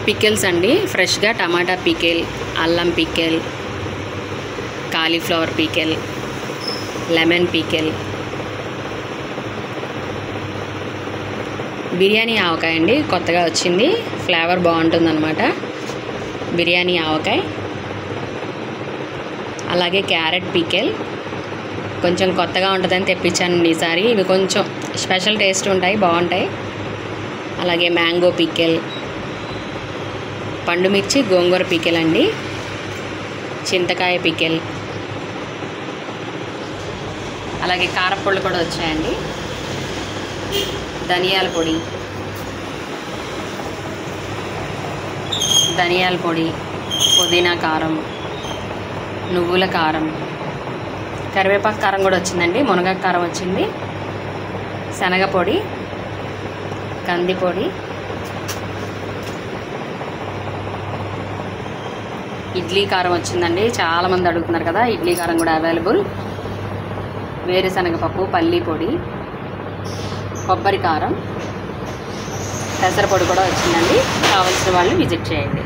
Pickles అండి. ఫ్రెష్గా టమాటా పికిల్, అల్లం pickle, cauliflower pickle, lemon pickle, biryani ఆవకాయ అండి. కొత్తగా వచ్చింది, ఫ్లేవర్ బాగుంటుందన్నమాట. బిర్యానీ ఆవకాయ, అలాగే క్యారెట్ పికిల్ కొంచెం కొత్తగా ఉంటుందని తెప్పించానండి ఈసారి. ఇవి కొంచెం స్పెషల్ టేస్ట్ ఉంటాయి, బాగుంటాయి. అలాగే మ్యాంగో పికిల్, పండు మిర్చి గోంగూర పికిల్ అండి, చింతకాయ పికిల్, అలాగే కారపొళ్ళు కూడా వచ్చాయండి. ధనియాల పొడి, పుదీనా కారం, నువ్వుల కారం, కరివేపాకు కారం కూడా వచ్చిందండి. మునగాకు కారం వచ్చింది, శనగ పొడి, కంది పొడి, ఇడ్లీ కారం వచ్చిందండి. చాలామంది అడుగుతున్నారు కదా, ఇడ్లీ కారం కూడా అవైలబుల్. వేరుశనగపప్పు, పల్లీ పొడి, కొబ్బరి కారం, పెసరపొడి కూడా వచ్చిందండి. కావాల్సిన వాళ్ళు విజిట్ చేయండి.